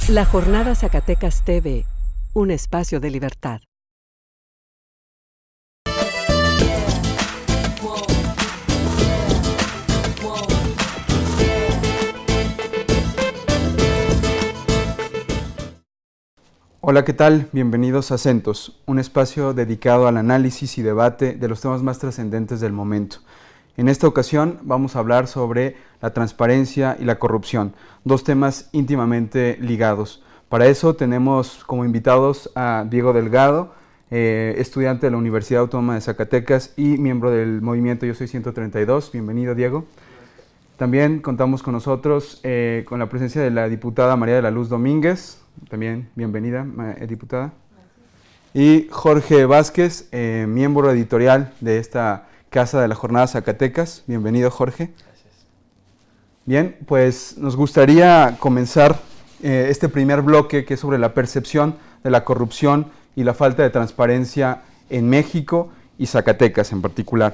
La Jornada Zacatecas TV, un espacio de libertad. Hola, ¿qué tal? Bienvenidos a Acentos, un espacio dedicado al análisis y debate de los temas más trascendentes del momento. En esta ocasión vamos a hablar sobre la transparencia y la corrupción, dos temas íntimamente ligados. Para eso tenemos como invitados a Diego Delgado, estudiante de la Universidad Autónoma de Zacatecas y miembro del movimiento Yo Soy 132. Bienvenido, Diego. También contamos con nosotros con la presencia de la diputada María de la Luz Domínguez. También bienvenida, diputada. Y Jorge Vázquez, miembro editorial de esta Casa de la Jornada Zacatecas. Bienvenido, Jorge. Gracias. Bien, pues nos gustaría comenzar este primer bloque que es sobre la percepción de la corrupción y la falta de transparencia en México y Zacatecas en particular.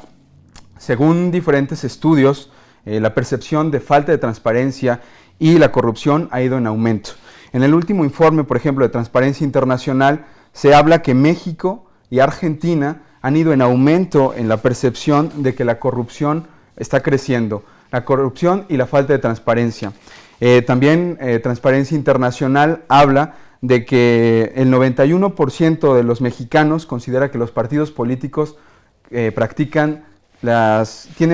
Según diferentes estudios, la percepción de falta de transparencia y la corrupción ha ido en aumento. En el último informe, por ejemplo, de Transparencia Internacional, se habla que México y Argentina han ido en aumento en la percepción de que la corrupción está creciendo, la corrupción y la falta de transparencia. También Transparencia Internacional habla de que el 91% de los mexicanos considera que los partidos políticos tienen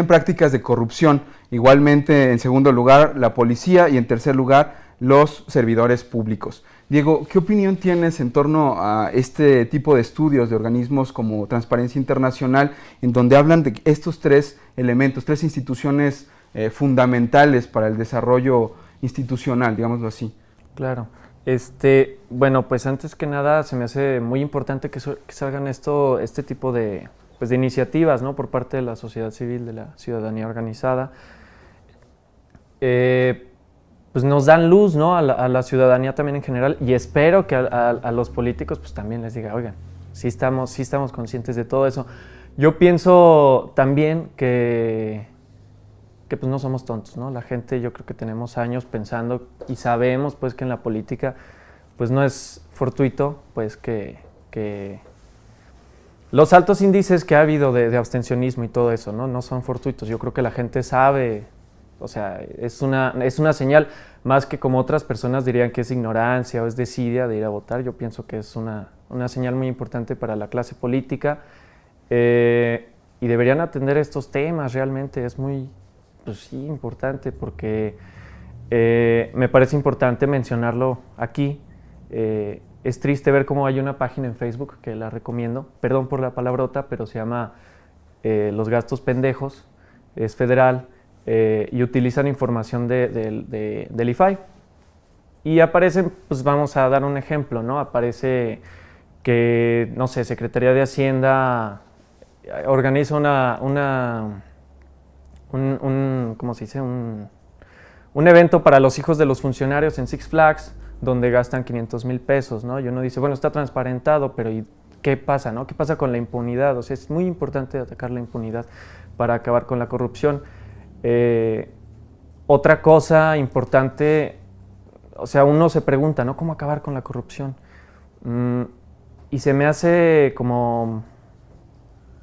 prácticas de corrupción. Igualmente, en segundo lugar, la policía y en tercer lugar, los servidores públicos. Diego, ¿qué opinión tienes en torno a este tipo de estudios de organismos como Transparencia Internacional, en donde hablan de estos tres elementos, tres instituciones fundamentales para el desarrollo institucional, digámoslo así? Claro. Bueno, pues antes que nada se me hace muy importante que salgan este tipo de iniciativas, ¿no?, por parte de la sociedad civil, de la ciudadanía organizada. Pues nos dan luz, ¿no?, a la ciudadanía también en general, y espero que a los políticos pues también les diga, oigan, sí estamos conscientes de todo eso. Yo pienso también que pues no somos tontos, ¿no? La gente, yo creo que tenemos años pensando y sabemos pues que en la política pues no es fortuito pues que los altos índices que ha habido de abstencionismo y todo eso, ¿no?, no son fortuitos. Yo creo que la gente sabe. O sea, es una señal, más que como otras personas dirían que es ignorancia o es desidia de ir a votar. Yo pienso que es una señal muy importante para la clase política, y deberían atender estos temas realmente. Es muy, pues sí, importante, porque me parece importante mencionarlo aquí. Es triste ver cómo hay una página en Facebook que la recomiendo, perdón por la palabrota, pero se llama Los Gastos Pendejos, es federal. Y utilizan información del IFAI. Y aparecen, pues vamos a dar un ejemplo, ¿no? Aparece que, no sé, Secretaría de Hacienda organiza ¿cómo se dice? Un evento para los hijos de los funcionarios en Six Flags, donde gastan 500,000 pesos, ¿no? Y uno dice, bueno, está transparentado, pero ¿y qué pasa, no? ¿Qué pasa con la impunidad? O sea, es muy importante atacar la impunidad para acabar con la corrupción. Otra cosa importante, o sea, uno se pregunta, ¿no?, ¿cómo acabar con la corrupción? Y se me hace como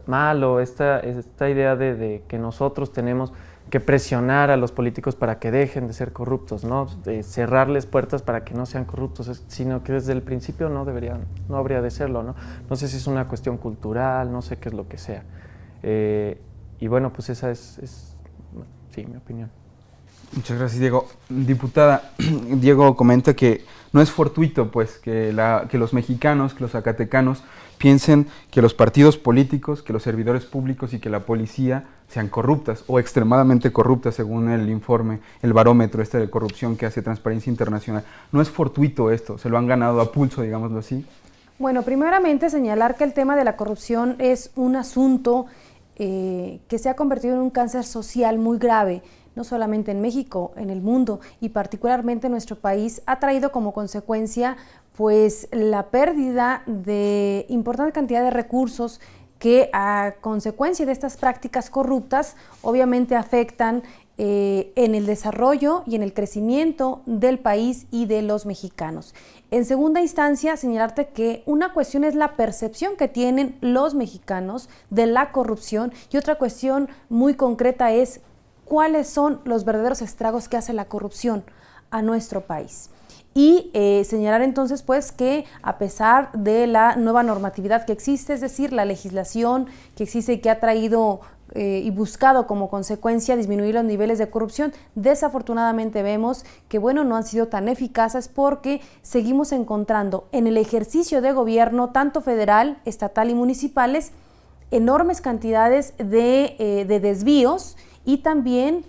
malo esta idea de que nosotros tenemos que presionar a los políticos para que dejen de ser corruptos, ¿no?, de cerrarles puertas para que no sean corruptos, sino que desde el principio no habría de serlo, ¿no? No sé si es una cuestión cultural, no sé qué es lo que sea. Y bueno, pues esa es sí, mi opinión. Muchas gracias, Diego. Diputada, Diego comenta que no es fortuito pues que los mexicanos, que los zacatecanos piensen que los partidos políticos, que los servidores públicos y que la policía sean corruptas o extremadamente corruptas, según el informe, el barómetro de corrupción que hace Transparencia Internacional. No es fortuito esto, se lo han ganado a pulso, digámoslo así. Bueno, primeramente señalar que el tema de la corrupción es un asunto que se ha convertido en un cáncer social muy grave, no solamente en México, en el mundo, y particularmente en nuestro país. Ha traído como consecuencia pues la pérdida de importante cantidad de recursos que, a consecuencia de estas prácticas corruptas, obviamente afectan en el desarrollo y en el crecimiento del país y de los mexicanos. En segunda instancia, señalarte que una cuestión es la percepción que tienen los mexicanos de la corrupción y otra cuestión muy concreta es cuáles son los verdaderos estragos que hace la corrupción a nuestro país. Y señalar entonces pues que a pesar de la nueva normatividad que existe, es decir, la legislación que existe y que ha traído y buscado como consecuencia disminuir los niveles de corrupción, desafortunadamente vemos que bueno, no han sido tan eficaces porque seguimos encontrando en el ejercicio de gobierno, tanto federal, estatal y municipales, enormes cantidades de desvíos y también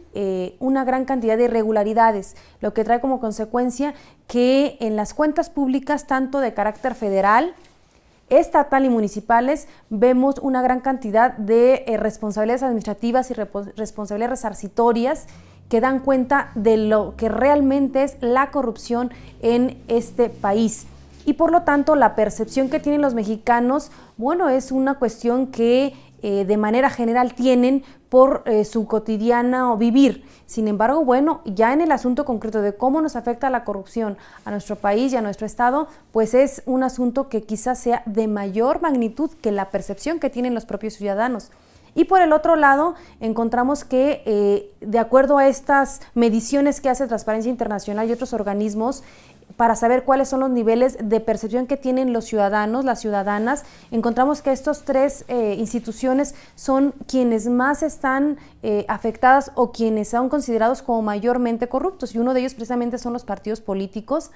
una gran cantidad de irregularidades, lo que trae como consecuencia que en las cuentas públicas, tanto de carácter federal, estatal y municipales, vemos una gran cantidad de responsabilidades administrativas y responsabilidades resarcitorias que dan cuenta de lo que realmente es la corrupción en este país. Y por lo tanto, la percepción que tienen los mexicanos, bueno, es una cuestión que de manera general tienen por su cotidiano vivir. Sin embargo, bueno, ya en el asunto concreto de cómo nos afecta la corrupción a nuestro país y a nuestro estado, pues es un asunto que quizás sea de mayor magnitud que la percepción que tienen los propios ciudadanos. Y por el otro lado, encontramos que de acuerdo a estas mediciones que hace Transparencia Internacional y otros organismos, para saber cuáles son los niveles de percepción que tienen los ciudadanos, las ciudadanas, encontramos que estos tres instituciones son quienes más están afectadas o quienes son considerados como mayormente corruptos, y uno de ellos precisamente son los partidos políticos.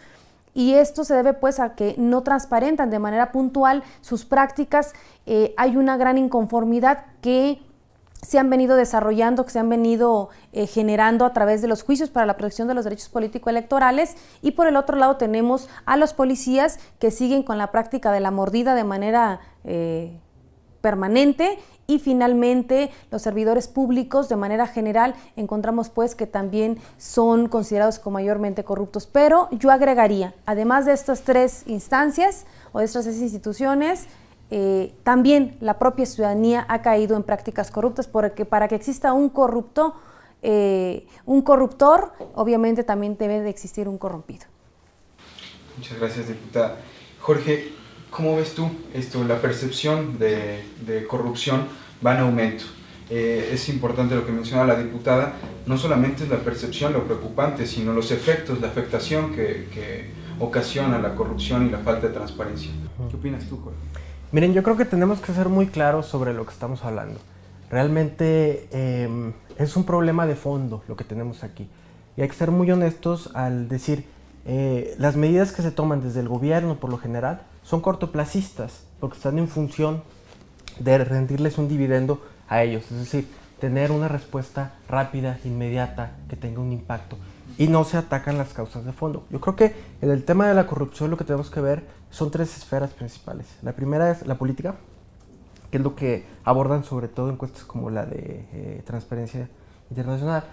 Y esto se debe pues a que no transparentan de manera puntual sus prácticas. Hay una gran inconformidad que se han venido desarrollando, que se han venido generando a través de los juicios para la protección de los derechos político-electorales, y por el otro lado tenemos a los policías que siguen con la práctica de la mordida de manera permanente, y finalmente los servidores públicos de manera general encontramos pues que también son considerados como mayormente corruptos. Pero yo agregaría, además de estas tres instancias o de estas tres instituciones, también la propia ciudadanía ha caído en prácticas corruptas, porque para que exista un corruptor, obviamente también debe de existir un corrompido. Muchas gracias, diputada. Jorge, ¿cómo ves tú esto? La percepción de corrupción va en aumento. Es importante lo que menciona la diputada, no solamente es la percepción lo preocupante, sino los efectos, la afectación que ocasiona la corrupción y la falta de transparencia. ¿Qué opinas tú, Jorge? Miren, yo creo que tenemos que ser muy claros sobre lo que estamos hablando. Realmente es un problema de fondo lo que tenemos aquí. Y hay que ser muy honestos al decir, las medidas que se toman desde el gobierno, por lo general, son cortoplacistas, porque están en función de rendirles un dividendo a ellos. Es decir, tener una respuesta rápida, inmediata, que tenga un impacto. Y no se atacan las causas de fondo. Yo creo que en el tema de la corrupción lo que tenemos que ver son tres esferas principales. La primera es la política, que es lo que abordan sobre todo encuestas como la de Transparencia Internacional,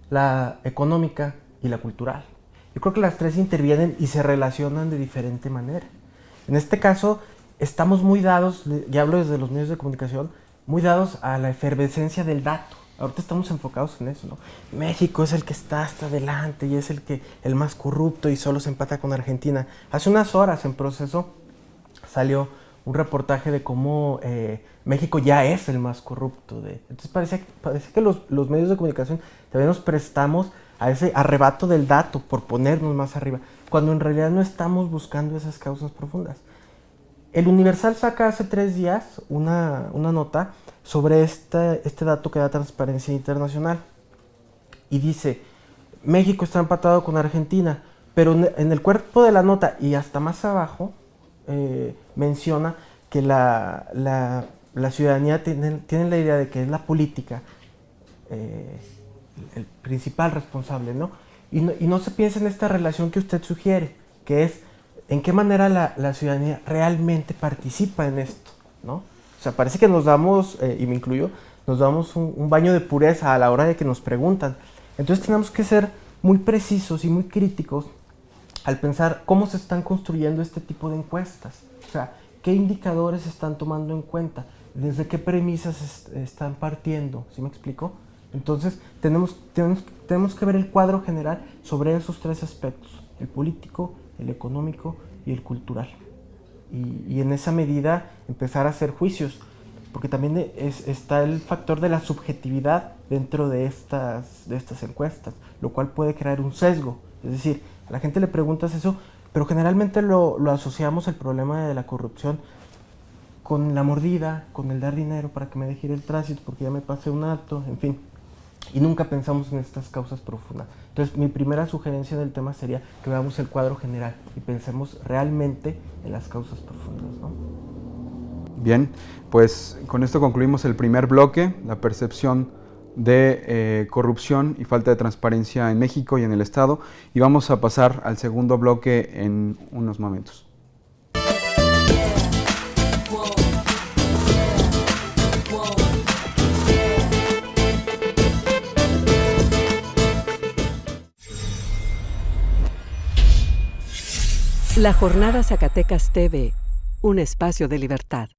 la económica y la cultural. Yo creo que las tres intervienen y se relacionan de diferente manera. En este caso, estamos muy dados, y hablo desde los medios de comunicación, muy dados a la efervescencia del dato. Ahorita estamos enfocados en eso, ¿no? México es el que está hasta adelante y es el más corrupto y solo se empata con Argentina. Hace unas horas en Proceso salió un reportaje de cómo México ya es el más corrupto. Entonces parece que los medios de comunicación también nos prestamos a ese arrebato del dato por ponernos más arriba, cuando en realidad no estamos buscando esas causas profundas. El Universal saca hace 3 días una nota sobre este dato que da Transparencia Internacional y dice, México está empatado con Argentina, pero en el cuerpo de la nota y hasta más abajo menciona que la ciudadanía tiene la idea de que es la política el principal responsable, ¿no? Y no se piensa en esta relación que usted sugiere, que es en qué manera la ciudadanía realmente participa en esto, ¿no? O sea, parece que nos damos, y me incluyo, nos damos un baño de pureza a la hora de que nos preguntan. Entonces tenemos que ser muy precisos y muy críticos al pensar cómo se están construyendo este tipo de encuestas. O sea, qué indicadores se están tomando en cuenta, desde qué premisas están partiendo, ¿sí me explico? Entonces tenemos que ver el cuadro general sobre esos tres aspectos, el político, el económico y el cultural. Y en esa medida empezar a hacer juicios, porque también está el factor de la subjetividad dentro de estas encuestas, lo cual puede crear un sesgo. Es decir, a la gente le preguntas eso, pero generalmente lo asociamos el problema de la corrupción con la mordida, con el dar dinero para que me deje ir el tránsito porque ya me pasé un alto, en fin. Y nunca pensamos en estas causas profundas. Entonces, mi primera sugerencia del tema sería que veamos el cuadro general y pensemos realmente en las causas profundas, ¿no? Bien, pues con esto concluimos el primer bloque, la percepción de corrupción y falta de transparencia en México y en el Estado, y vamos a pasar al segundo bloque en unos momentos. La Jornada Zacatecas TV, un espacio de libertad.